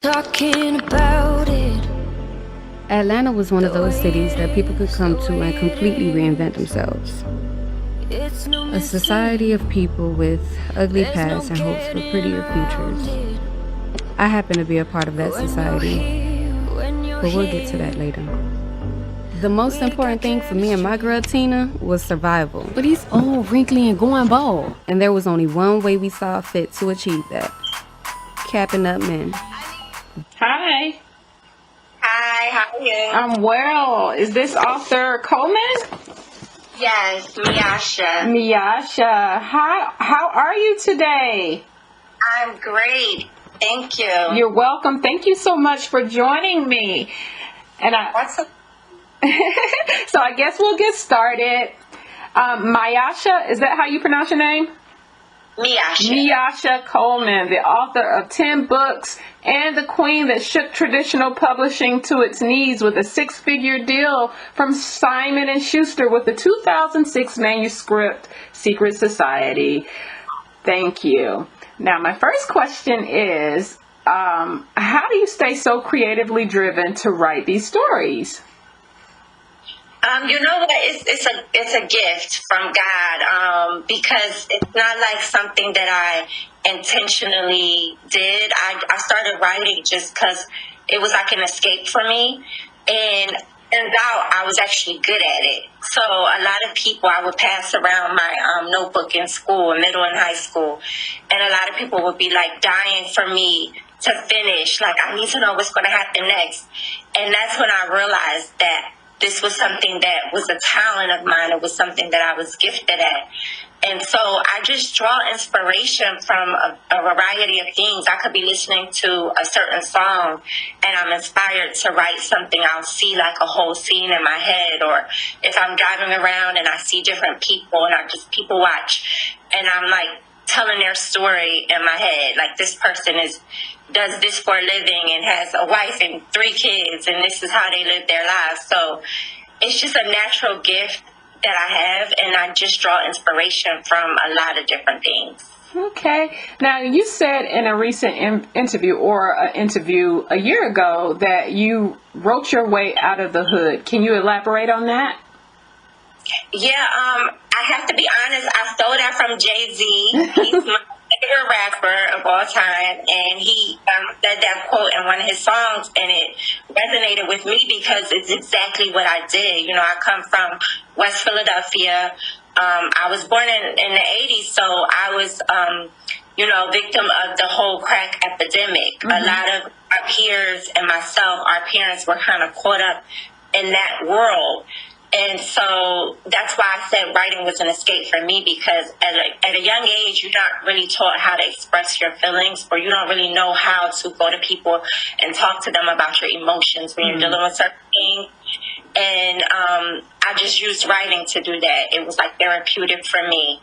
Talking about it. Atlanta was one of those cities that people could come to and completely reinvent themselves. A society of people with ugly pasts and hopes for prettier futures. I happen to be a part of that society, but we'll get to that later. The most important thing for me and my girl Tina was survival. But he's old, wrinkly, and going bald. And there was only one way we saw fit to achieve that. Capping up men. Hi. Hi, how are you? I'm well. Is this author Coleman? Yes, Miasha. Miasha. How are you today? I'm great. Thank you. You're welcome. Thank you so much for joining me. And so I guess we'll get started. Miasha, is that how you pronounce your name? Miasha. Miasha Coleman, the author of 10 books and the queen that shook traditional publishing to its knees with a 6-figure deal from Simon & Schuster with the 2006 manuscript Secret Society. Thank you. Now, my first question is, how do you stay so creatively driven to write these stories? You know what? It's a gift from God, because it's not like something that I intentionally did. I started writing just because it was like an escape for me, and out I was actually good at it. So a lot of people, I would pass around my notebook in school, middle and high school, and a lot of people would be like dying for me to finish. Like, I need to know what's going to happen next, and that's when I realized that this was something that was a talent of mine. It was something that I was gifted at. And so I just draw inspiration from a variety of things. I could be listening to a certain song and I'm inspired to write something. I'll see like a whole scene in my head, or if I'm driving around and I see different people and I just people watch and I'm like telling their story in my head. Like, this person does this for a living and has a wife and 3 kids, and this is how they live their lives. So it's just a natural gift that I have, and I just draw inspiration from a lot of different things. Okay. Now, you said in a recent interview or an interview a year ago that you wrote your way out of the hood. Can you elaborate on that? Yeah, I have to be honest, I stole that from Jay-Z. He's my favorite rapper of all time, and he said that quote in one of his songs, and it resonated with me because it's exactly what I did. You know, I come from West Philadelphia. I was born in the 80s, so I was, victim of the whole crack epidemic. Mm-hmm. A lot of our peers and myself, our parents were kind of caught up in that world. And so that's why I said writing was an escape for me, because at a young age, you're not really taught how to express your feelings, or you don't really know how to go to people and talk to them about your emotions when you're dealing with certain things. And I just used writing to do that. It was like therapeutic for me.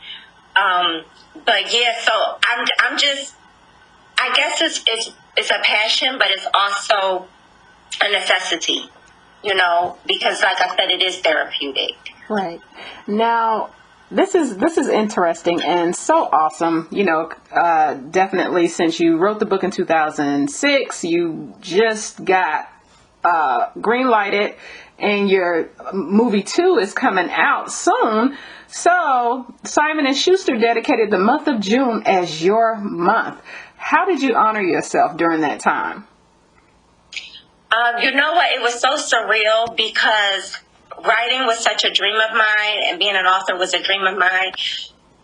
But yeah, so I'm just, I guess it's a passion, but it's also a necessity. You know, because like I said, it is therapeutic. Right. Now, this is interesting and so awesome. You know, definitely since you wrote the book in 2006, you just got green lighted, and your movie 2 is coming out soon. So Simon & Schuster dedicated the month of June as your month. How did you honor yourself during that time? You know what? It was so surreal because writing was such a dream of mine, and being an author was a dream of mine.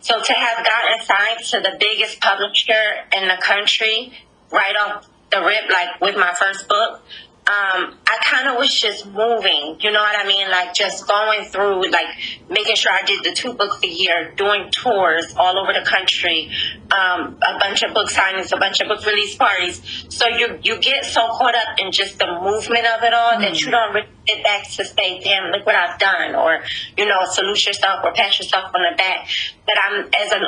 So to have gotten signed to the biggest publisher in the country right off the rip, like with my first book, I kind of was just moving, you know what I mean? Like, just going through, like, making sure I did the 2 books a year, doing tours all over the country, a bunch of book signings, a bunch of book release parties. So you get so caught up in just the movement of it all that you don't really get back to say, damn, look what I've done, or, salute yourself or pat yourself on the back. But I'm, as an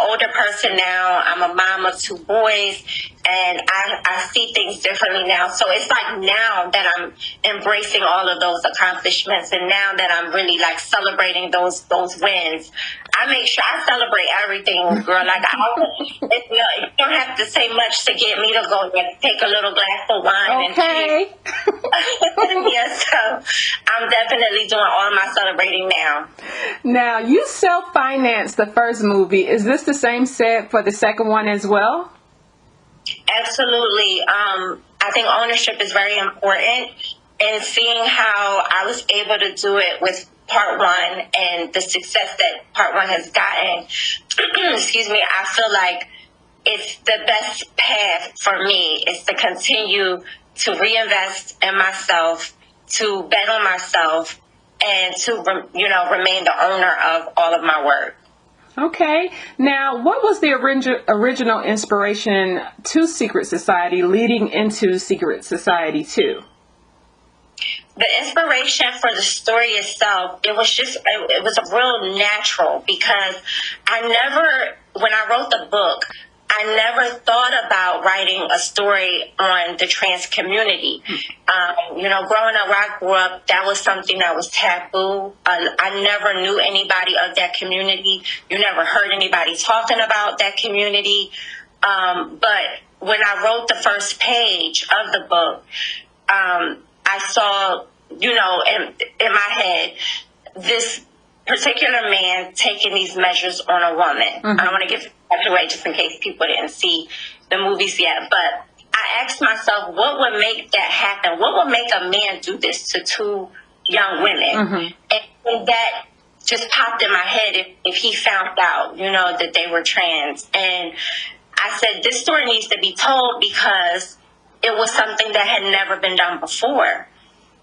older person now, I'm a mom of 2 boys, and I see things differently now. So it's like now now that I'm embracing all of those accomplishments, and now that I'm really like celebrating those wins, I make sure I celebrate everything, girl. Like you don't have to say much to get me to go take a little glass of wine. Okay. Yeah, so I'm definitely doing all my celebrating now. Now, you self-financed the first movie. Is this the same set for the second one as well? Absolutely. I think ownership is very important, and seeing how I was able to do it with part one and the success that part one has gotten, excuse me, I feel like it's the best path for me is to continue to reinvest in myself, to bet on myself, and to, remain the owner of all of my work. Okay. Now, what was the original inspiration to Secret Society leading into Secret Society 2? The inspiration for the story itself, it was a real natural, because when I wrote the book, I never thought about writing a story on the trans community. Growing up where I grew up, that was something that was taboo. I never knew anybody of that community. You never heard anybody talking about that community. But when I wrote the first page of the book, I saw, in my head, this particular man taking these measures on a woman. Mm-hmm. I don't want to give much away just in case people didn't see the movies yet, but I asked myself, what would make that happen? What would make a man do this to two young women? Mm-hmm. And that just popped in my head if he found out, that they were trans. And I said, this story needs to be told because it was something that had never been done before.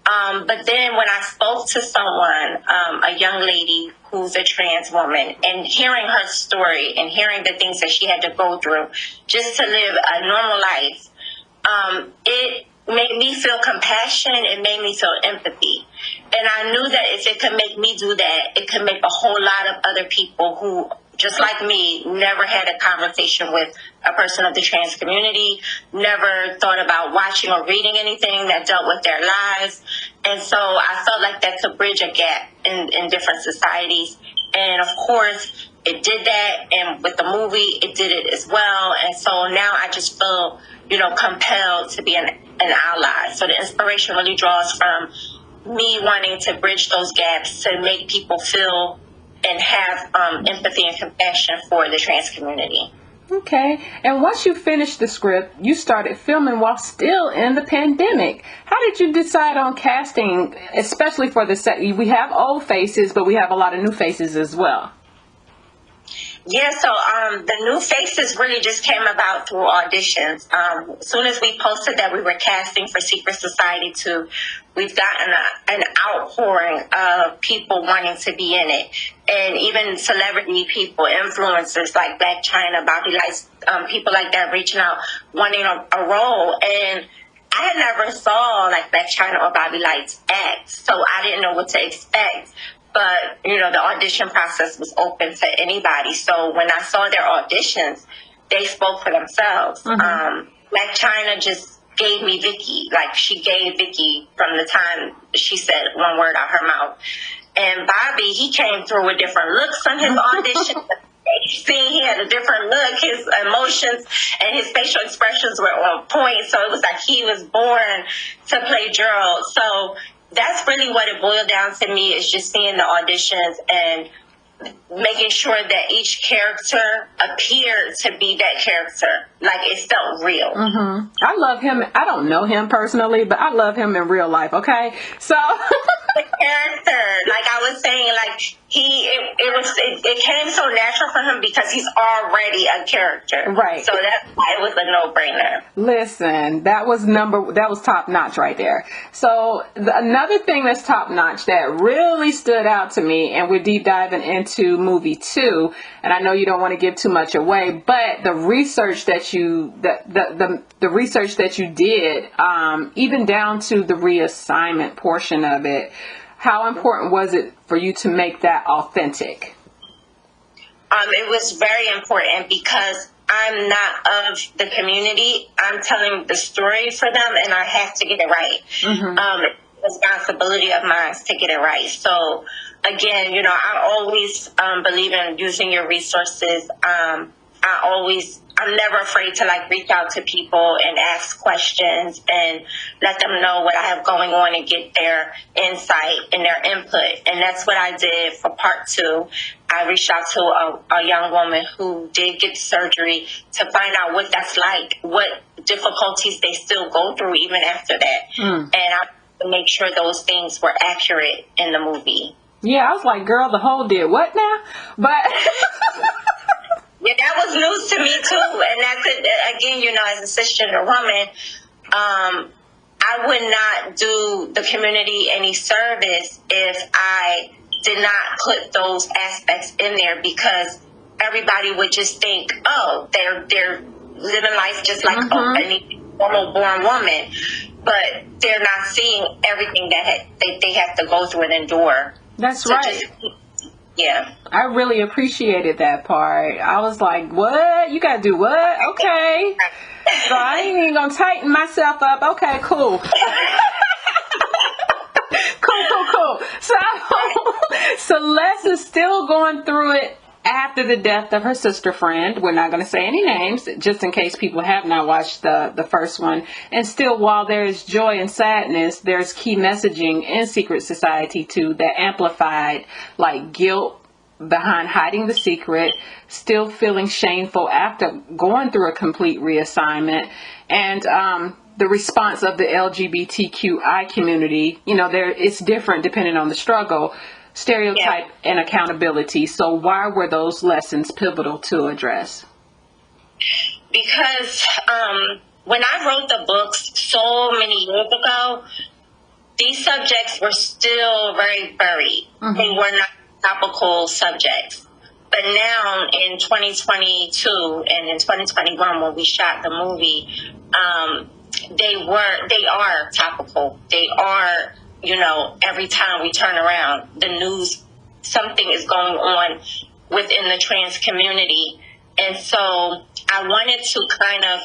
But then when I spoke to someone, a young lady who's a trans woman, and hearing her story and hearing the things that she had to go through just to live a normal life, it made me feel compassion. It made me feel empathy. And I knew that if it could make me do that, it could make a whole lot of other people who, just like me, never had a conversation with a person of the trans community, never thought about watching or reading anything that dealt with their lives. And so I felt like that could bridge a gap in different societies. And of course, it did that. And with the movie, it did it as well. And so now I just feel, compelled to be an ally. So the inspiration really draws from me wanting to bridge those gaps to make people feel and have empathy and compassion for the trans community. Okay. And once you finished the script, you started filming while still in the pandemic. How did you decide on casting, especially for the set? We have old faces, but we have a lot of new faces as well. Yeah, so the new faces really just came about through auditions. As soon as we posted that we were casting for Secret Society 2, we've gotten an outpouring of people wanting to be in it. And even celebrity people, influencers like Blac, Chyna, Lytes, people like that reaching out, wanting a role. And I had never saw like Blac, Chyna or Lytes act, so I didn't know what to expect. But, the audition process was open to anybody. So when I saw their auditions, they spoke for themselves. Mm-hmm. Blac Chyna just gave me Vicky. Like, she gave Vicky from the time she said one word out her mouth. And Bobby, he came through with different looks on his audition. He had a different look. His emotions and his facial expressions were on point. So it was like he was born to play Gerald. So that's really what it boiled down to me, is just seeing the auditions and making sure that each character appeared to be that character. Like, it felt real. Mm-hmm. I love him. I don't know him personally, but I love him in real life, okay? So the character, like I was saying, like it came so natural for him because he's already a character. Right. So that's why it was a no-brainer. Listen, that was top notch right there. So another thing that's top notch that really stood out to me, and we're deep diving into movie 2, and I know you don't want to give too much away, but the research that the research that you did, even down to the reassignment portion of it, how important was it for you to make that authentic? It was very important because I'm not of the community. I'm telling the story for them, and I have to get it right. It's a responsibility of mine to get it right. So, again, I always believe in using your resources. I'm never afraid to reach out to people and ask questions and let them know what I have going on and get their insight and their input. And that's what I did for part 2. I reached out to a young woman who did get surgery to find out what that's like, what difficulties they still go through even after that. And I make sure those things were accurate in the movie. Yeah, I was like, girl, the whole did what now? But yeah, that was news to me too. And that's it. Again, as a cisgender woman, I would not do the community any service if I did not put those aspects in there, because everybody would just think, oh, they're living life just like any normal born woman, but they're not seeing everything that they have to go through and endure. That's right. Yeah. I really appreciated that part. I was like, what? You got to do what? Okay. So I ain't even going to tighten myself up. Okay, cool. Cool. So Celeste is still going through it after the death of her sister friend. We're not going to say any names, just in case people have not watched the first one. And still, while there is joy and sadness, there's key messaging in Secret Society too that amplified guilt behind hiding the secret, still feeling shameful after going through a complete reassignment, and the response of the LGBTQI community. It's different depending on the struggle, stereotype, and accountability. So why were those lessons pivotal to address? Because when I wrote the books so many years ago, these subjects were still very buried. They were not topical subjects. But now in 2022 and in 2021, when we shot the movie, they are topical. They are, every time we turn around, the news, something is going on within the trans community. And so I wanted to kind of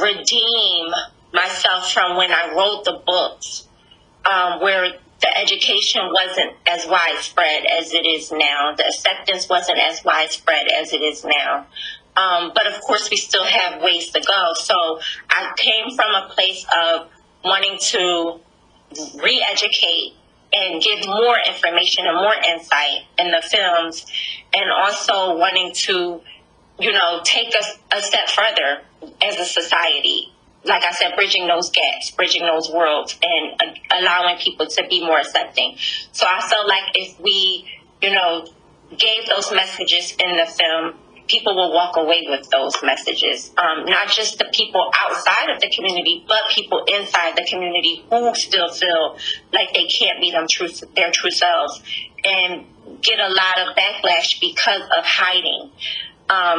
redeem myself from when I wrote the books, where the education wasn't as widespread as it is now. The acceptance wasn't as widespread as it is now. But of course, we still have ways to go. So I came from a place of wanting to re-educate and give more information and more insight in the films, and also wanting to, take us a step further as a society. Like I said, bridging those gaps, bridging those worlds, and allowing people to be more accepting. So I felt like if we, gave those messages in the film, people will walk away with those messages. Not just the people outside of the community, but people inside the community who still feel like they can't be their true selves, and get a lot of backlash because of hiding.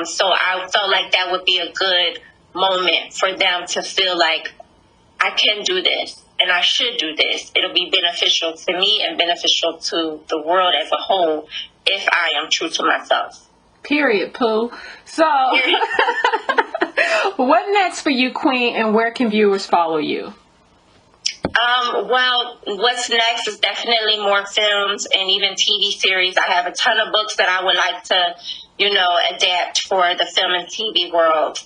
So I felt like that would be a good moment for them to feel like, I can do this and I should do this. It'll be beneficial to me and beneficial to the world as a whole if I am true to myself. Period, Pooh. So what next for you, Queen, and where can viewers follow you? Well, what's next is definitely more films and even TV series. I have a ton of books that I would like to, adapt for the film and TV world.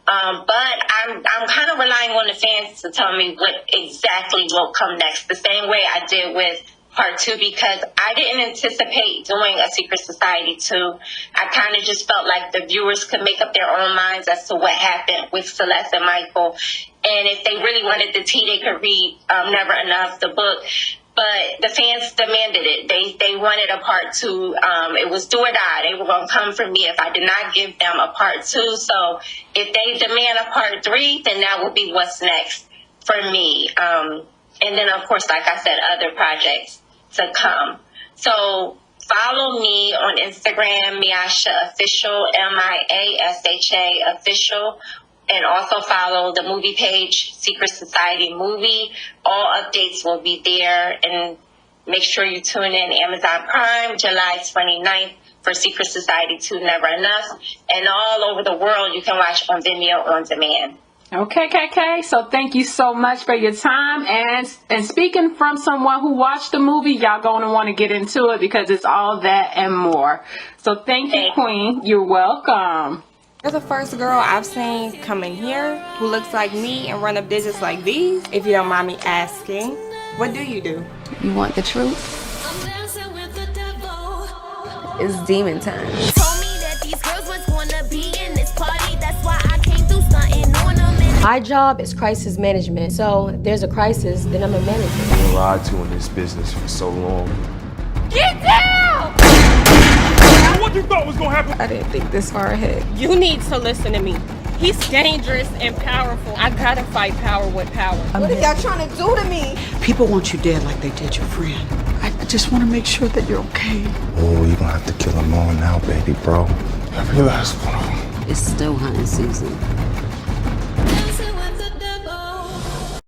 But I'm kind of relying on the fans to tell me what exactly will come next, the same way I did with part 2, because I didn't anticipate doing a Secret Society 2. I kind of just felt like the viewers could make up their own minds as to what happened with Celeste and Michael. And if they really wanted the tea, they could read Never Enough, the book. But the fans demanded it. They wanted a part 2. It was do or die. They were going to come for me if I did not give them a part 2. So if they demand a part 3, then that will be what's next for me. And then, of course, like I said, other projects to come. So follow me on Instagram, Miasha Official, Miasha Official. And also follow the movie page, Secret Society Movie. All updates will be there. And make sure you tune in Amazon Prime, July 29th for Secret Society 2 Never Enough. And all over the world, you can watch on Vimeo on demand. Okay, KK. So thank you so much for your time. And speaking from someone who watched the movie, y'all going to want to get into it because it's all that and more. So thank you, Queen. You're welcome. You're the first girl I've seen come in here who looks like me and run a business like these. If you don't mind me asking, what do you do? You want the truth? It's demon time. Told me that these girls was gonna be in this party. That's why I came through stunting on them. My job is crisis management. So if there's a crisis, then I'm a manager. I've been lied to in this business for so long. Get down! What you thought was gonna happen? I didn't think this far ahead. You need to listen to me. He's dangerous and powerful. I gotta fight power with power. What are y'all trying to do to me? People want you dead like they did your friend. I just want to make sure that you're okay. Oh, you're gonna have to kill them all now, baby, bro. Every last one of them. It's still hunting season.